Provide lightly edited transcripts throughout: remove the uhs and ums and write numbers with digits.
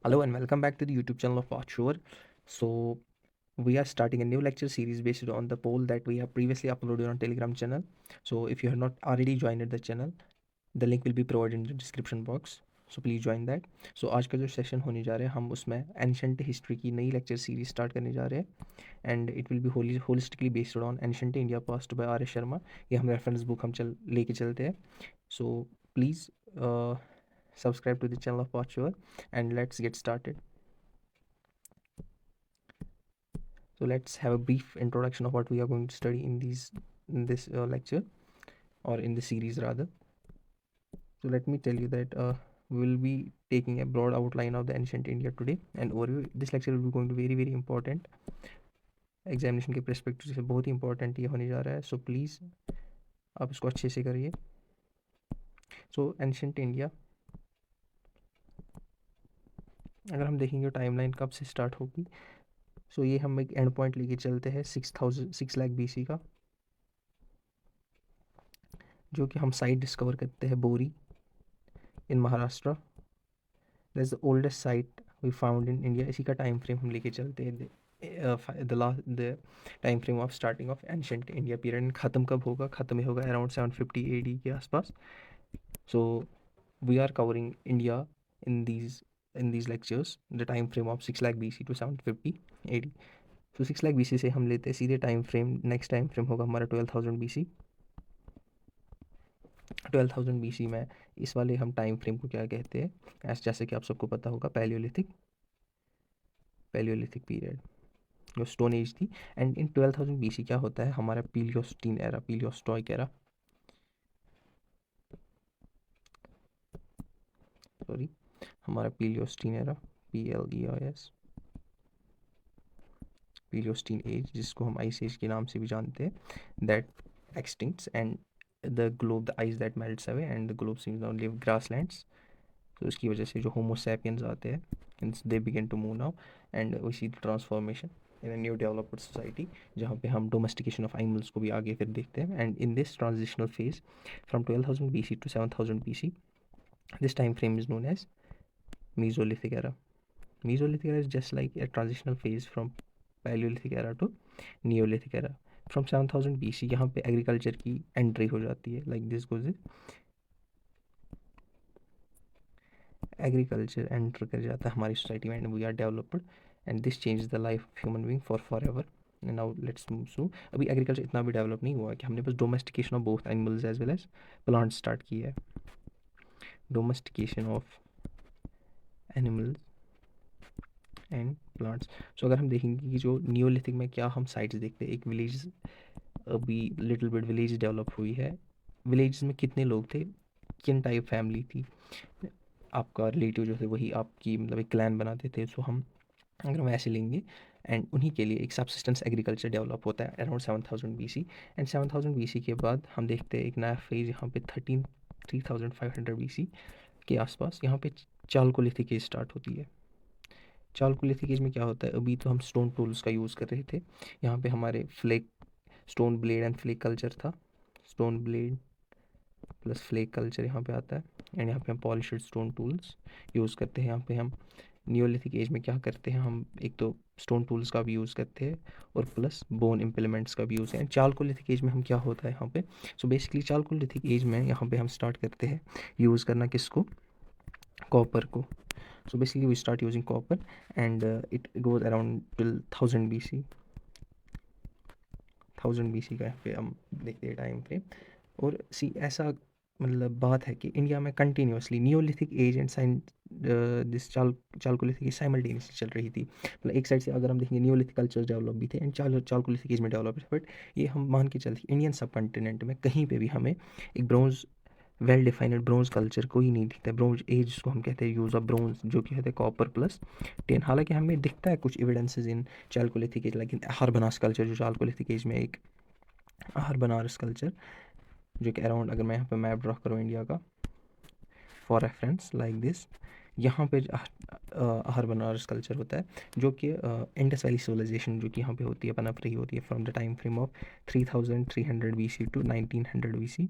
Hello and welcome back to the YouTube channel of Pathshore. So we are starting a new lecture series based on the poll that we have previously uploaded on Telegram channel. So if you have not already joined the channel, the link will be provided in the description box. So please join that. So आज का जो session होने जा रहा है हम उसमें ancient history की नई लेक्चर सीरीज स्टार्ट करने जा रहे हैं and it will be holistically based on ancient India past by R S Sharma. ये हम रेफरेंस बुक हम लेके चलते हैं. So please subscribe to the channel of Pathshore and let's get started. So let's have a brief introduction of what we are going to study in this lecture, or in this series rather. So let me tell you that we will be taking a broad outline of the ancient India today and overview. This lecture will be going to very important. Examination के perspective से बहुत ही important ये होने जा रहा है. So please आप इसको अच्छे से करिए. सो एंशंट इंडिया अगर हम देखेंगे टाइमलाइन कब से स्टार्ट होगी. सो ये हम एक एंड पॉइंट लेके चलते हैं 6 लाख BC का, जो कि हम साइट डिस्कवर करते हैं Bori in Maharashtra. That is the oldest site we found in India. इसी का टाइम फ्रेम हम लेके चलते हैं. The time frame of starting of ancient India period. ख़त्म कब होगा? ख़त्म होगा अराउंड 750 AD के आसपास. So we are covering India in these lectures the time frame of 6 lakh BC to 750 AD. तो 6 लाख BC से हम लेते हैं सीधे time frame. Next time frame होगा हमारा 12,000 BC. 12,000 BC में इस वाले हम टाइम फ्रेम को क्या कहते हैं? जैसे कि आप सबको पता होगा पैलियोलिथिक पीरियड जो स्टोन एज थी. एंड इन 12,000 BC क्या होता है? हमारा पीलियोस्टीन एरा, पीलियोस्टॉइक एरा, सॉरी हमारा पीलियोस्टीन एरा, PLEIS, पीलियोस्टीन एज, जिसको हम आइस एज के नाम से भी जानते हैं, that extincts and the globe, the ice that melts away and the globe seems now live grasslands. तो उसकी वजह से जो होमोसैपियंस आते हैं they begin to move now and we see the transformation in a new developed society, जहाँ पे हम डोमेस्टिकेशन ऑफ एनिमल्स को भी आगे फिर देखते हैं. And in this transitional phase from 12,000 BC to 7,000 BC, this time frame is known as Mesolithic era. Mesolithic era is just like a transitional phase from Paleolithic era to Neolithic era. From 7,000 BC यहाँ पे agriculture की entry हो जाती है. Like this goes, agriculture enter कर जाता है हमारी सोसाइटी में and we are developed and this change the life of human being forever. Now let's move to, अभी एग्रीकल्चर इतना भी डेवलप नहीं हुआ कि हमने बस domestication of both animals as well as plants start किया है. Domestication of animals and plants. So अगर हम देखेंगे कि जो नियोलिथिक में क्या हम साइट्स देखते हैं, एक विलेज, अभी लिटिल बिट विलेज डेवलप हुई है. विलेज में कितने लोग थे, किन टाइप फैमिली थी, आपका रिलेटिव जो थे वही आपकी मतलब एक क्लैन बनाते थे. सो हम अगर हम ऐसे लेंगे एंड उन्हीं के लिए एक सबसिस्टेंस एग्रीकल्चर डेवलप होता है अराउंड 7,000 BC. एंड 7,000 BC के बाद हम देखते हैं एक नया फेज यहाँ पे 3,500 BC के आसपास यहाँ पे चालकोलिथिक एज स्टार्ट होती है. चालकोलिथिक एज में क्या होता है? अभी तो हम स्टोन टूल्स का यूज़ कर रहे थे. यहाँ पे हमारे flake, stone blade and flake culture था. Stone blade plus flake culture यहाँ पे आता है एंड यहाँ पे हम पॉलिश्ड स्टोन टूल्स यूज़ करते हैं. यहाँ पे हम नियोलिथिक एज में क्या करते हैं, हम एक तो स्टोन टूल्स का भी यूज़ करते हैं और प्लस बोन इम्प्लीमेंट्स का भी यूज़ है. एंड चालकोलिथिक एज में हम क्या होता है यहाँ पे? सो बेसिकली चालकोलिथिक एज में यहाँ पे हम स्टार्ट करते हैं यूज़ करना किसको? कॉपर को. So basically we start using copper and it goes around till 1000 BC. 1000 BC का यहाँ पे हम देखते हैं टाइम फ्रेम. और सी ऐसा मतलब बात है कि इंडिया में continuously Neolithic age and this Chalcolithic age simultaneously चल रही थी. मतलब एक साइड से अगर हम देखेंगे नियोलिथिक कल्चर डेवलप भी थे एंड चालकोलिथिक एज में डेवलप है. बट ये हम मान के चलते इंडियन सब कॉन्टिनेंट में कहीं पे भी हमें एक bronze well defined bronze culture कोई नहीं दिखता है. ब्रोंज एज जिसको हम कहते हैं यूज़ ऑफ ब्रोंज, जो कि कहते हैं कॉपर प्लस टेन. हालांकि हमें दिखता है कुछ एविडेंसेस इन चालकोलिथिक एज, लेकिन हरबनास कल्चर जो चालकोलिथिक एज में एक हरबनारस कल्चर, जो कि अराउंड, अगर मैं यहाँ पे मैप ड्रॉ करूँ इंडिया का फॉर रेफरेंस लाइक दिस, यहाँ पे हरबनारस कल्चर होता है जो कि इंडस वैली सिविलाइजेशन जो कि यहाँ पे होती है, पनप रही होती है from the time frame of 3,300 BC to 1900 BC.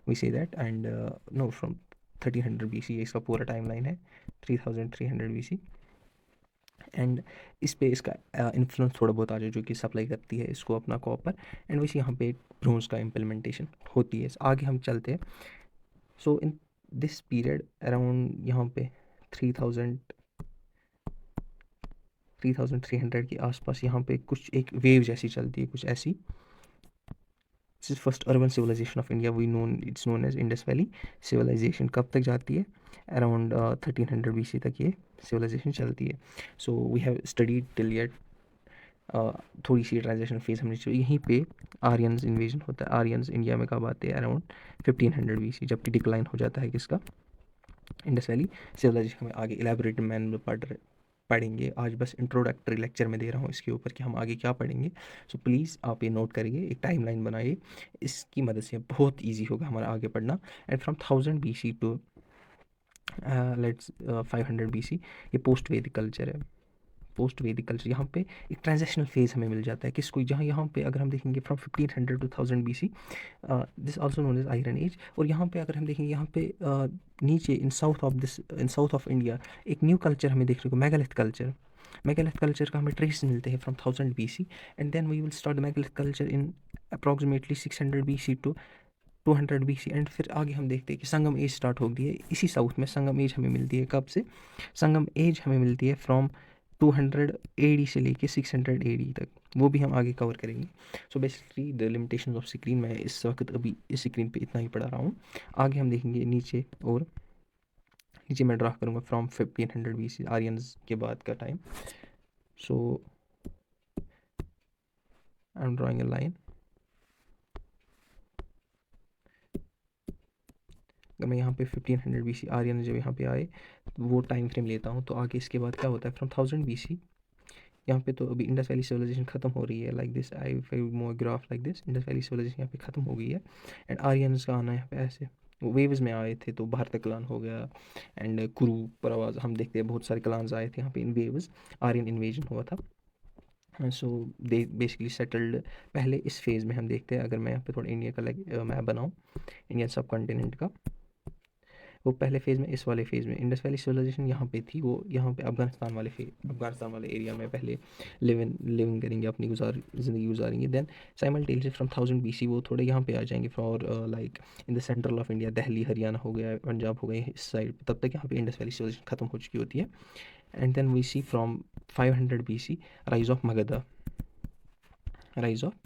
we say that and no, from 1300 BC इसका पूरा टाइमलाइन है, 3300 BC एंड इस पे इसका इन्फ्लुएंस थोड़ा बहुत आ जाए, जो कि सप्लाई करती है इसको अपना कॉपर, एंड वैसे यहाँ पे ब्रोंज का इम्प्लीमेंटेशन होती है। आगे हम चलते हैं। सो इन दिस पीरियड अराउंड यहाँ पे 3000 3300 के आसपास यहाँ पे कुछ एक वेव जैसी चलती है, कुछ ऐसी। This is first urban civilisation of India, we known it's known as Indus Valley civilisation. कब तक जाती है? अराउंड 1300 BC तक ये सिविलाइजेशन चलती है। So we have studied till yet. थोड़ी सी ट्रांजेक्शन फेज हमने चाहिए। यहीं पे आर्यंस इन्वेजन होता है। आर्यंस इंडिया में कब आते हैं? अराउंड 1500 BC, जबकि डिक्लाइन हो जाता है किसका? Indus Valley civilisation. में आगे इलेबोरेट मैन में पढ़ेंगे। आज बस इंट्रोडक्टरी लेक्चर में दे रहा हूँ इसके ऊपर कि हम आगे क्या पढ़ेंगे। सो प्लीज़ आप ये नोट करिए, एक टाइमलाइन बनाइए, इसकी मदद से बहुत ईजी होगा हमारा आगे पढ़ना। And from 1000 BC to let's 500 BC ये पोस्ट वैदिक कल्चर है। पोस्ट वैदिक कल्चर यहाँ पे एक ट्रांजेक्शनल फेज हमें मिल जाता है किसको, जहाँ यहाँ पे अगर हम देखेंगे from 1500 to 1000 BC, this also known as Iron Age. और यहाँ पे अगर हम देखेंगे यहाँ पे नीचे इन साउथ ऑफ इंडिया एक न्यू कल्चर हमें देखने को, मेगालिथ कल्चर। मेगालिथ कल्चर का हमें ट्रेस मिलते हैं from 1000 BC, and then we will start megalith culture in approximately 600 BC to 200 BC। एंड फिर आगे हम देखते हैं कि संगम एज स्टार्ट होती है इसी साउथ में। संगम एज हमें मिलती है कब से? संगम एज हमें मिलती है फ्रॉम 200 AD से लेके 600 AD तक, वो भी हम आगे कवर करेंगे। So basically the limitations of screen, मैं इस वक्त अभी इस स्क्रीन पे इतना ही पढ़ा रहा हूँ। आगे हम देखेंगे नीचे, और नीचे मैं ड्रा करूँगा फ्रॉम 1500 BC आर्यंस के बाद का time. So I am drawing a line. अगर मैं यहाँ पे 1500 BC आर्यन जब यहाँ पे आए वो टाइम फ्रेम लेता हूँ, तो आगे इसके बाद क्या होता है? फ्रॉम 1000 BC यहाँ पे तो अभी इंडस वैली सिविलाइजेशन खत्म हो रही है, लाइक दिस आई मो graph like this, Indus Valley civilisation यहाँ पे खत्म हो गई है। एंड आर्यंस का आना यहाँ पे ऐसे वेव्स में आए थे, तो भारत क्लान हो गया, एंड कुरु परवाज, हम देखते हैं बहुत सारे क्लान्स आए थे यहाँ पे इन वेव्स। आर्यन इन्वेजन हुआ था। सो दे बेसिकली सेटल्ड। पहले इस फेज़ में हम देखते हैं, अगर मैं यहाँ पे थोड़ा इंडिया का मैप बनाऊँ, इंडियन सब कॉन्टिनेंट का, वो पहले फेज़ में, इस वाले फेज़ में इंडस वैली सिविलाइजेशन यहाँ पे थी, वो यहाँ पे अफगानिस्तान वाले एरिया में पहले लिविंग करेंगे, अपनी ज़िंदगी गुजारेंगे। देन साइमल्टेनियसली फ्रॉम 1000 BC वो थोड़े यहाँ पे आ जाएंगे for like in the central of India, Delhi Haryana हो गया, पंजाब हो गए इस साइड। तब तक यहाँ पे इंडस वैली सिविलाइजेशन खत्म हो चुकी होती है। And then we see from 500 BC rise of Magadha. अगर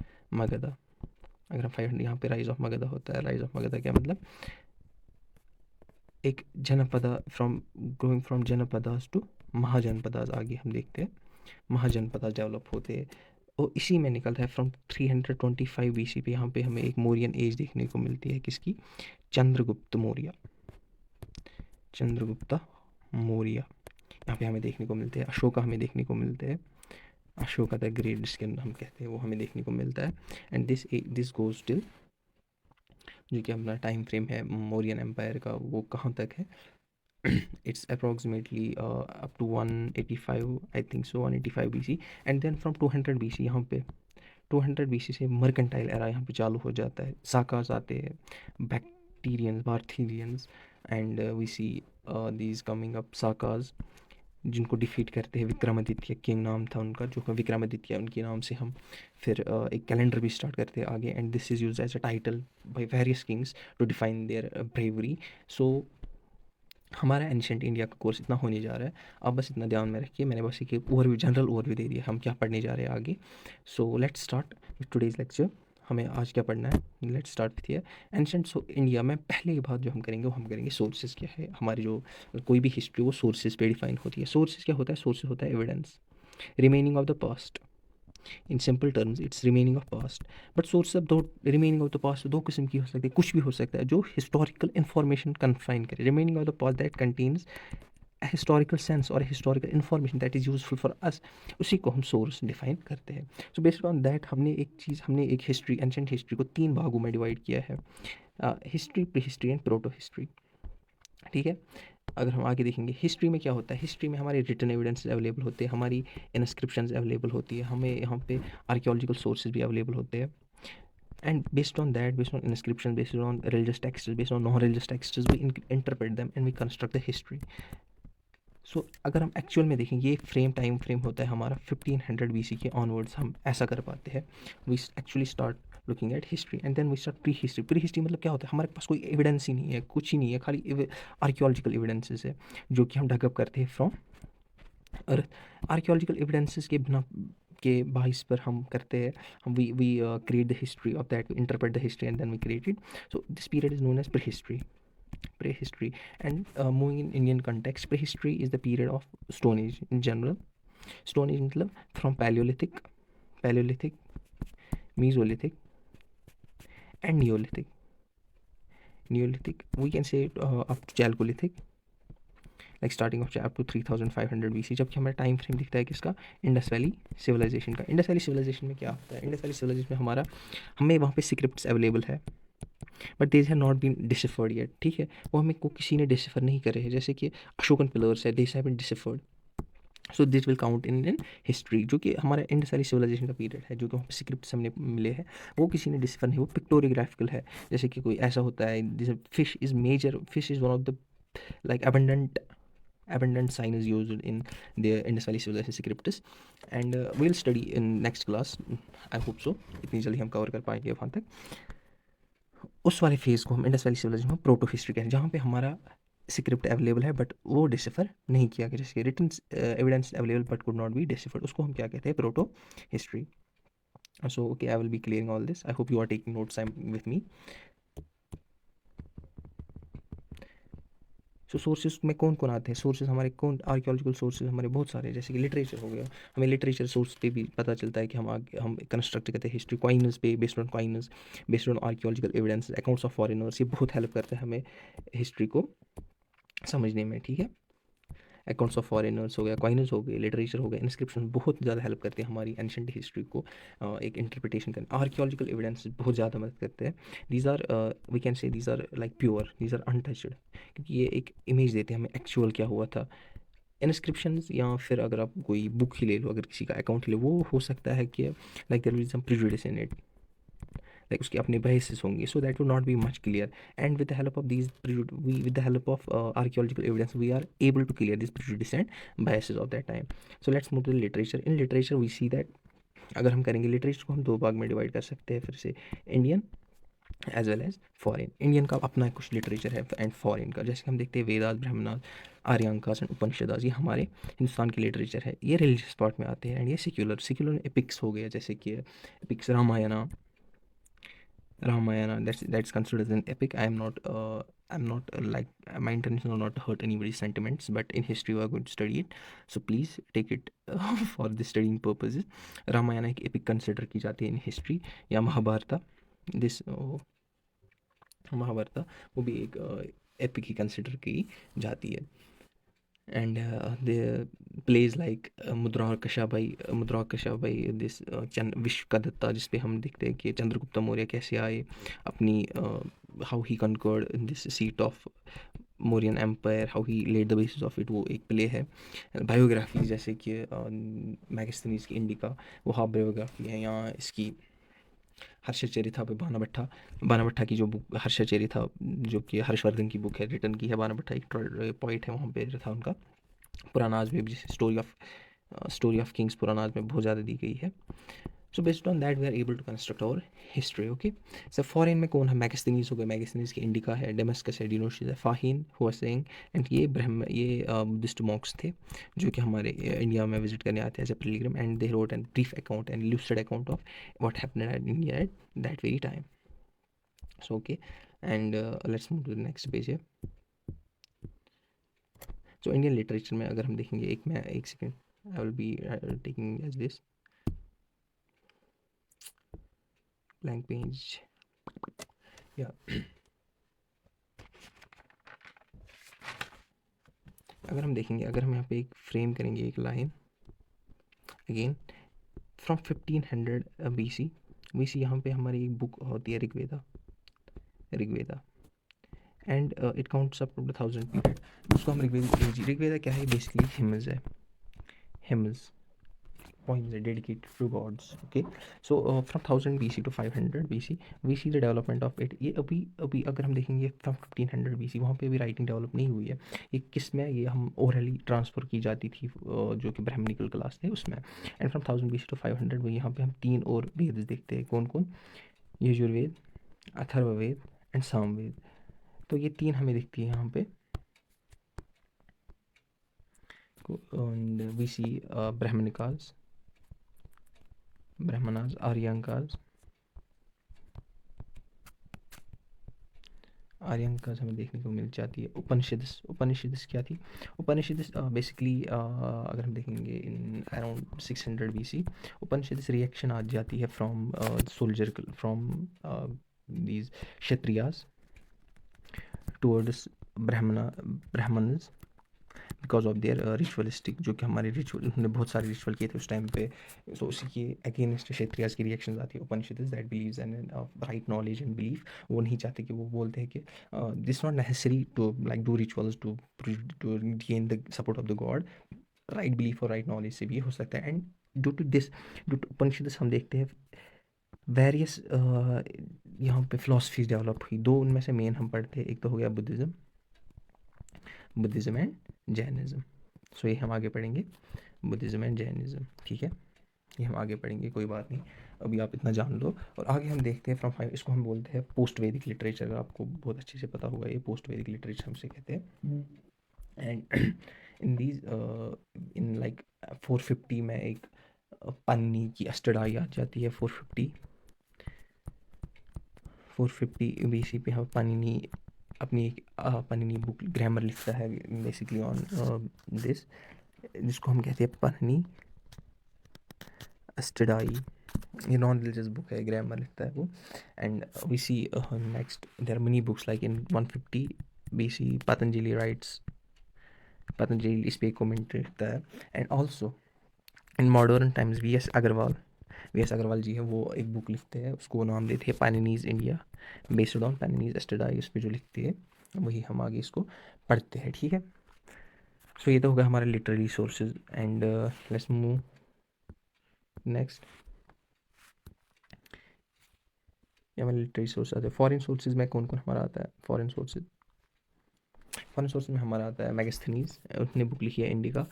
हम 500 यहाँ पे राइज ऑफ मगधा होता है। राइज ऑफ मगधा क्या मतलब? एक जनपदा growing from Janapadas to mahajanapadas. आगे हम देखते हैं महाजनपदास डेवलप होते हैं, और इसी में निकलता है फ्रॉम 325 BC पे यहाँ पे हमें एक मौर्यन एज देखने को मिलती है। किसकी? चंद्रगुप्त मौर्य यहाँ पे हमें देखने को मिलते हैं। अशोका हमें देखने को मिलते हैं, अशोका द ग्रेट जिसके हम कहते हैं, वो हमें देखने को मिलता है। एंड दिस गोज टिल, जो कि अपना टाइम फ्रेम है मौर्यन एम्पायर का, वो कहाँ तक है? it's approximately up to 185, I think so, 185 BC। And then from 200 BC यहाँ पे 200 BC से मर्केंटाइल एरा यहाँ पे चालू हो जाता है। साकास आते हैं, Bactrians, Parthians, and we see these coming up Sakas, जिनको डिफीट करते हैं। विक्रमादित्य किंग नाम था उनका, जो विक्रमादित्य, उनके नाम से हम फिर एक कैलेंडर भी स्टार्ट करते हैं आगे। And this is use as a title by various kings to define their bravery. So हमारा एंशिएंट इंडिया का कोर्स इतना होने जा रहा है, आप बस इतना ध्यान में रखिए। मैंने बस एक ओवरव्यू, जनरल ओवरव्यू दे दिया हम क्या पढ़ने जा रहे हैं आगे। So let's start with today's lecture. हमें आज क्या पढ़ना है? Let's start with here ancient India में। पहले बात जो हम करेंगे वो हम करेंगे सोर्सेज क्या है हमारी। जो कोई भी हिस्ट्री वो सोर्सेज पे डिफाइन होती है। सोर्सेज क्या होता है? सोर्सेज होता है evidence, remaining of the past. In simple terms it's remaining of past. But source of दो, रिमेनिंग ऑफ द पास्ट दो किस्म की हो सकती है, कुछ भी हो सकता है जो हिस्टोरिकल इन्फॉर्मेशन कन्फाइन करे। Remaining of the past that contains a historical sense or a historical information that is useful for us, उसी को हम सोर्स डिफाइन करते हैं। सो बेस्ड ऑन दैट हमने एक हिस्ट्री, एंशिएंट हिस्ट्री को 3 भागों में डिवाइड किया है। History, pre history and proto history. ठीक है, अगर हम आगे देखेंगे हिस्ट्री में क्या होता है। हिस्ट्री में हमारे रिटन एविडेंस अवेलेबल होते हैं, हमारी इनस्क्रिप्शंस अवेलेबल होती है, हमें यहाँ पे आर्कियोलॉजिकल सोर्सेज भी अवेलेबल होते हैं। And based on that, based on inscription, based on religious texts, based on non religious texts, we interpret them and we construct the history. So अगर हम एक्चुअल में देखें, ये टाइम फ्रेम होता है हमारा 1500 BC के ऑनवर्ड्स हम ऐसा कर पाते हैं. We actually start looking at history and then we start prehistory मतलब क्या होता है, हमारे पास कोई एविडेंस ही नहीं है, कुछ ही नहीं है, खाली आर्कियोलॉजिकल एविडेंसेस है जो कि हम डगअप करते हैं फ्रॉम अर्थ. आर्कियोलॉजिकल एविडेंसेस के बिना के बाइस पर हम करते हैं, हम we create the history of that, we interpret the history and then we create it. So this period is known as prehistory. And moving in Indian context, prehistory is the period of Stone Age in general. Stone Age मतलब from Paleolithic, Mesolithic and Neolithic. We can say up to Chalcolithic, like starting of up to 3500 BC, जबकि हमारा time frame दिखता है किसका, Indus Valley civilisation का. Indus Valley civilisation में क्या होता है, इंडस वैली सिविलाइजेशन में हमें वहाँ पे स्क्रिप्ट्स अवेलेबल है but these have not been deciphered yet. ठीक है, वो हमें को किसी ने डिसिफर नहीं करे हैं, जैसे कि अशोकन पिलर्स है, this have been deciphered. So this will count in history, जो कि हमारा इंडस वैली सिविलाइजेशन का पीरियड है, जो कि वहाँ पे स्क्रिप्ट हमने मिले हैं, वो किसी ने डिसिफर नहीं, वो पिक्टोरियोग्राफिकल है. जैसे कि कोई ऐसा होता है, जैसे fish is one of the like abundant sign is used in the Indus Valley civilization scripts, and we'll study in next class. I hope so इतनी जल्दी हम कवर कर पाएंगे वहाँ तक. उस वाले फेज़ को हम इंडस वैली सिविलाइजेशन में प्रोटो हिस्ट्री कहते हैं, जहाँ पे हमारा स्क्रिप्ट अवेलेबल है बट वो डिसिफर नहीं किया गया, जैसे written evidence available but could not be deciphered, उसको हम क्या कहते हैं, proto history. So okay, I will be clearing all this. I hope you are taking notes with me. So sources में कौन कौन आते हैं, सोर्सेज हमारे कौन, आर्कियोलॉजिकल सोर्सेज हमारे बहुत सारे हैं, जैसे कि लिटरेचर हो गया, हमें लिटरेचर सोर्स पे भी पता चलता है कि हम कंस्ट्रक्ट करते हैं हिस्ट्री. कॉइनस पे based on coins, based on archaeological evidence, accounts of foreigners, ये बहुत हेल्प करता है हमें हिस्ट्री को समझने में. ठीक है, अकाउंट्स ऑफ फॉरेनर्स हो गया, कॉइनस हो गए, लिटरेचर हो गया, इंस्क्रिप्शन बहुत ज़्यादा हेल्प करते हैं हमारी एंशेंट हिस्ट्री को एक इंटरप्रिटेशन करने. आर्कियोलॉजिकल एविडेंस बहुत ज़्यादा मदद करते हैं. These are we can say these are like pure, these are untouched, क्योंकि ये एक इमेज देते हैं हमें एक्चुअल क्या हुआ था. इंस्क्रिप्शंस या फिर अगर आप कोई बुक ही ले लो, अगर किसी का अकाउंट ही ले, वो हो सकता है कि like there is some prejudice in it, like उसके अपने बायसेस होंगे, so that will not be much clear. And with the help of these with the help of archaeological evidence we are able to clear this prejudice and biases of that time. So let's move to the literature. In literature we see that, अगर हम करेंगे literature को हम दो भाग में divide कर सकते हैं फिर से, Indian as well as foreign. Indian का अपना कुछ लिटरेचर है एंड फॉरेन का, जैसे हम देखते हैं वेदास, ब्राह्मणास, आर्यांकास एंड उपनिषदास, ये हमारे हिंदुस्तान के लिटरेचर है, ये रिलीजियस पार्ट में आते हैं. एंड ये सेक्युलर एपिक्स हो गया, जैसे कि epics Ramayana, that's considered as an epic. I'm not like, my intention is not to hurt anybody's sentiments, but in history we are going to study it, so please take it for the studying purposes. Ramayana एक epic consider की जाती है in history, या महाभारता, this महाभारता वो भी एक epic ही consider की जाती है. And the plays like मुद्रा कशाबाई दिस विश्व का दत्ता, जिस पे हम देखते हैं कि चंद्रगुप्त मौर्य कैसे आए, अपनी how he conquered this seat of Mauryan empire, how he laid the basis of it, वो एक प्ले है. बायोग्राफी जैसे कि मैगस्थनीज की इंडिका, वो हाफ बायोग्राफी है. यहाँ इसकी हर्षचरिता पे बाना भट्टा की जो बुक हर्षचरिता, जो कि हर्षवर्धन की बुक है, रिटर्न की है. बाना भट्टा एक पोइट है, वहाँ पे था उनका. पुरानाज में भी जैसे स्टोरी ऑफ किंग्स पुरानाज में बहुत ज़्यादा दी गई है. So based on that we are able to construct our history. Okay, so foreign में कौन है, मैगस्थनीज हो गए, मैगस्थनीज की इंडिका है, डेमस्कस है, डिनोशिस है, फाहिन हुआ सेइंग, एंड ये बुद्धिस्ट मॉन्क्स थे जो कि हमारे इंडिया में विजिट करने आते हैं as a pilgrim, and they wrote and brief account and lucid account of what happened in India at that very time. So okay, and let's move to the next page है. सो Indian literature में अगर हम देखेंगे, एक second, I will be taking as this blank page. Yeah. अगर हम देखेंगे, अगर हम यहाँ पे एक फ्रेम करेंगे, एक line again from 1500 BC we see, यहाँ पे हमारी एक बुक होती है Rigveda, and it counts up to 1000 period. उसको हम ऋग्वेदा क्या है, बेसिकली हिम्स है, hymns. poems are dedicated to gods. Okay, so from 1000 BC to 500 BC we see the development of it. ये अभी अभी अगर हम देखेंगे from 1500 BC वहाँ पे भी राइटिंग डेवलप नहीं हुई है. ये किस में, ये हम ओरली ट्रांसफ़र की जाती थी जो कि ब्राह्मणिकल क्लास थे उसमें. एंड फ्रॉम 1000 BC टू 500 वो यहाँ पे हम 3 और वेद देखते हैं. कौन कौन? यजुर्वेद, अथर्ववेद एंड सामवेद. तो ये 3 हमें दिखती है यहाँ पे. And we see Brahmanas, Aryankas. आर्यंकास हमें देखने को मिल जाती है. उपनिषदस क्या थी? उपनिषदस बेसिकली अगर हम देखेंगे इन अराउंड 600 BC उपनिषदस रिएक्शन आ जाती है from soldier, from these Kshatriyas towards Brahmanas because of their ritualistic, जो कि हमारे रिचुअल, उन्होंने बहुत सारे रिचुअल किए थे उस टाइम पे. सो उसी के अगेंस्ट क्षेत्रियाज की रिएक्शन आती है. Upanishads that believes in right knowledge and belief. वो नहीं चाहते कि वो बोलते हैं कि this not necessary to like do rituals to gain the support of the god. Right belief और राइट नॉलेज से भी हो सकता है. And due to this, due to Upanishads हम देखते हैं वेरियस यहाँ पे फिलोसफीज डेवलप हुई. 2 उनमें से मेन हम पढ़ते हैं. एक तो हो गया बुद्धिज़्म एंड जैनिज़्म. सो ये हम आगे पढ़ेंगे, बुद्धिज़्म एंड जैनिज़्म. ठीक है, ये हम आगे पढ़ेंगे, कोई बात नहीं, अभी आप इतना जान लो. और आगे हम देखते हैं फ्रॉम 5, इसको हम बोलते हैं पोस्ट वैदिक लिटरेचर. आपको बहुत अच्छे से पता होगा ये पोस्ट वैदिक लिटरेचर हमसे कहते हैं. And in these in like 450 में एक पाणिनि की अष्टधाई आ जाती है. 450 BC पे हम पाणिनि अपनी एक पाणिनि बुक ग्रामर लिखता है बेसिकली ऑन दिस, जिसको हम कहते हैं पाणिनि अष्टधाई. ये नॉन रिलीजियस बुक है, ग्रामर लिखता है वो. And we see next there are many books like in 150 BC Patanjali इस पे कमेंट लिखता है. And also in modern times V S. Agrawal ji है, वो एक बुक लिखते हैं, उसको नाम देते हैं पाणिनीज इंडिया, बेस्ड ऑन पाणिनीज अष्टधाई. उस पर जो लिखते हैं वही हम आगे इसको पढ़ते हैं. ठीक है, सो ये तो होगा हमारे literary sources. And let's move next. ये हमारे लिटरेरी सोर्स आते हैं. फॉरेन सोर्सेज में कौन कौन हमारा आता है? फॉरेन सोर्सेज में हमारा आता है मैगस्थनीज. उसने बुक लिखी है Indica.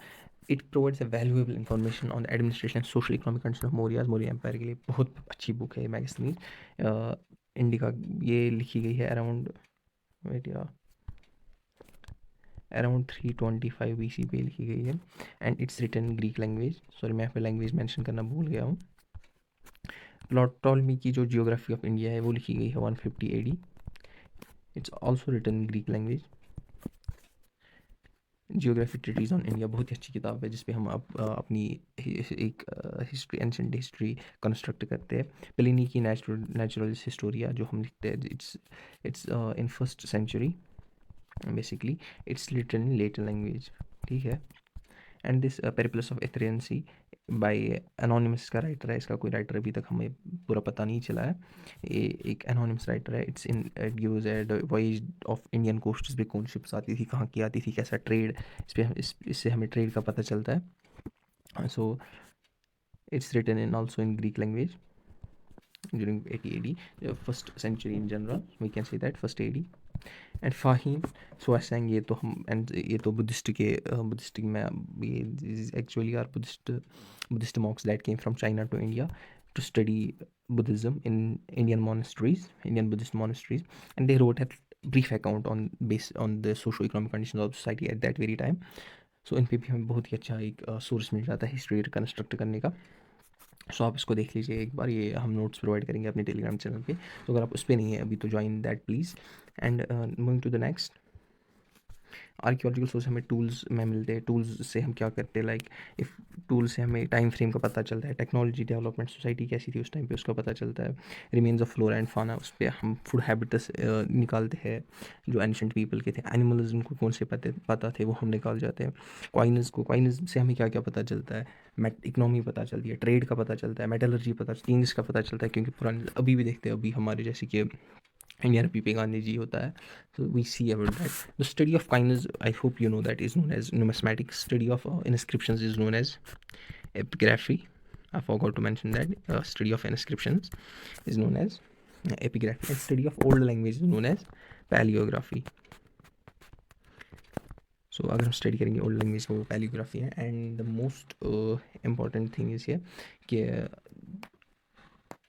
It provides a valuable information on the administration social economic condition of Maurya empire के लिए बहुत अच्छी बुक है मैगस्थनीज इंडिका. ये लिखी गई है अराउंड 325 BC पे लिखी गई है. And it's written in Greek language. Sorry, मैं यहाँ पे लैंग्वेज मेंशन करना भूल गया हूँ. टॉलमी की जो जियोग्राफी ऑफ इंडिया है वो लिखी गई है 150 AD. It's also written in Greek language. Geography treatise on India बहुत ही अच्छी किताब है, जिसपे हम अपनी एक हिस्ट्री, एंशेंट हिस्ट्री कंस्ट्रक्ट करते हैं. प्लिनी की नेचुरल हिस्टोरिया जो हम लिखते हैं, it's in 1st century basically. It's written in letter language. ठीक है. And this Periplus of Erythraean Sea by anonymous का राइटर है. इसका कोई राइटर अभी तक हमें पूरा पता नहीं चला है. ये एक एनोनिमस राइटर है. It's in gives at voyage of Indian coast. इस पर कौन शिप्स आती थी, कहाँ की आती थी, कैसा ट्रेड, इस पर इससे हमें ट्रेड का पता चलता है. So it's written in also in Greek language during 80 AD, 1st century in general, we can say that 1st AD. And Fahien Xuanzang, ये तो हम, एंड ये तो बुद्धिस्ट में, ये actually are Buddhist monks that came from China to India to study Buddhism in Indian Buddhist monasteries, and they wrote a brief account based on the socio-economic conditions of society at that very time. सो इन पे भी हमें बहुत ही अच्छा एक source मिल जाता है history reconstruct करने का. सो आप इसको देख लीजिए एक बार. ये हम नोट्स प्रोवाइड करेंगे अपने टेलीग्राम चैनल पे. तो अगर आप उस पर नहीं है अभी तो join that please. And moving to the next. Archaeological source हमें टूल्स में मिलते हैं. टूल्स से हम क्या करते हैं, लाइक इफ़ टूल्स से हमें टाइम फ्रेम का पता चलता है, टेक्नोलॉजी डेवलपमेंट सोसाइटी कैसी थी उस टाइम पे उसका पता चलता है. रिमेन्स ऑफ फ्लोरा एंड फाना, उस पर हम फूड हैबिट्स निकालते हैं जो एंशिएंट पीपल के थे. एनिमल्स उनको कौन से पता थे वो हम निकाल जाते हैं. कॉइन्स से हमें क्या क्या पता चलता है, इकनॉमी पता चलती है, ट्रेड का पता चलता है, मेटलर्जी पता चलती है, इंग्लिश का पता चलता है, क्योंकि पुराने अभी भी देखते हैं, अभी हमारे जैसे कि इंडियन पीपी गांधी जी होता है. So we see about that. The study of kindness, I hope you know that, is known as numismatic. Study of inscriptions is known as epigraphy. I forgot to mention that study of inscriptions is known as epigraphy, and study of old language is known as paleography. सो अगर हम study करेंगे old language का वो पैलीग्राफी है. And the most important thing is ये कि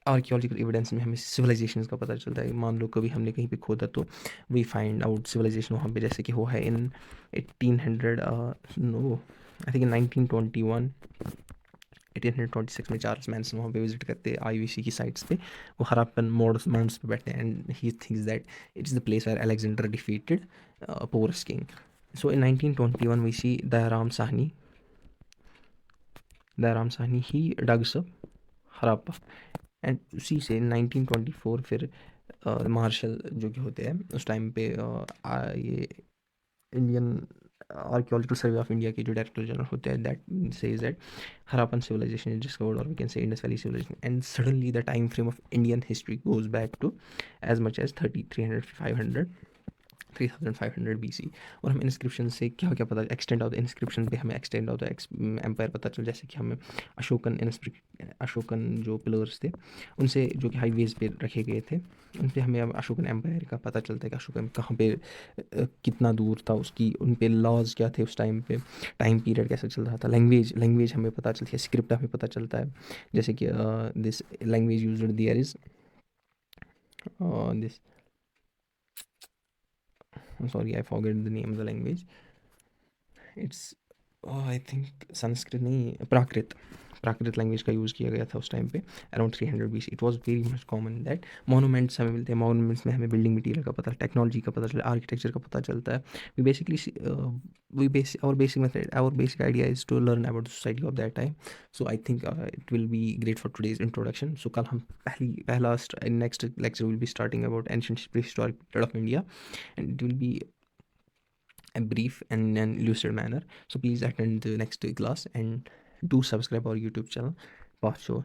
archaeological evidence में हमें सिविलाइजेशन का पता चलता है. मान लो कभी हमने कहीं पे खोदा तो वी फाइंड आउट सिविलाइजेशन वहाँ पे, जैसे कि वो है इन 1800 नो आई थिंक इन 1921 1826 में चार्ल्स मैनसन वहाँ पे विजिट करते हैं आईवीसी की साइट्स पे. वो हराप्पन माउंट्स पे बैठते हैं and he thinks that it is the place where Alexander defeated Porus king. So in 1921 we see Dayaram Sahni he dug up Harappa, and उसी से 1924 फिर मार्शल जो कि होते हैं उस टाइम पे ये Indian archaeological survey of India के जो डायरेक्टर जनरल होते हैं, that says that Harappan civilisation is discovered, और we can say Indus Valley civilisation. And suddenly the time frame of Indian history goes back to as much as 3500 BC. और हम inscription से क्या क्या पता, एक्सटेंड ऑफ द इंस्क्रिप्शन पे हमें extend of the empire पता चल, जैसे कि हमें अशोकन जो पिलर्स थे उनसे जो कि हाईवेज पे रखे गए थे उन पे हमें अब अशोकन एम्पायर का पता चलता है कि अशोकन कहाँ पे कितना दूर था, उसकी उन पे लॉज क्या थे उस टाइम पे, टाइम पीरियड कैसे चल रहा था. लैंग्वेज हमें पता चलती है, स्क्रिप्ट हमें पता चलता है, जैसे कि this language used there is this I'm sorry, I forget the name of the language. It's I think Sanskrit नहीं, प्राकृत लैंग्वेज का यूज़ किया गया था उस टाइम पे around 300 BC. It was very much common that monuments हमें मिलते हैं, मोनूमेंट्स में हमें बिल्डिंग मटीरियल का पता, टेक्नोलॉजी का पता चलता है, आर्किटेक्चर का पता चलता है. We basically our basic idea is to learn about the society of that time. So I think it will be great for today's introduction. So कल हम पहला next lecture will be starting about ancient prehistoric period of India, and it will be a brief and an lucid manner. So please attend the next class and do subscribe our YouTube channel, Path Show.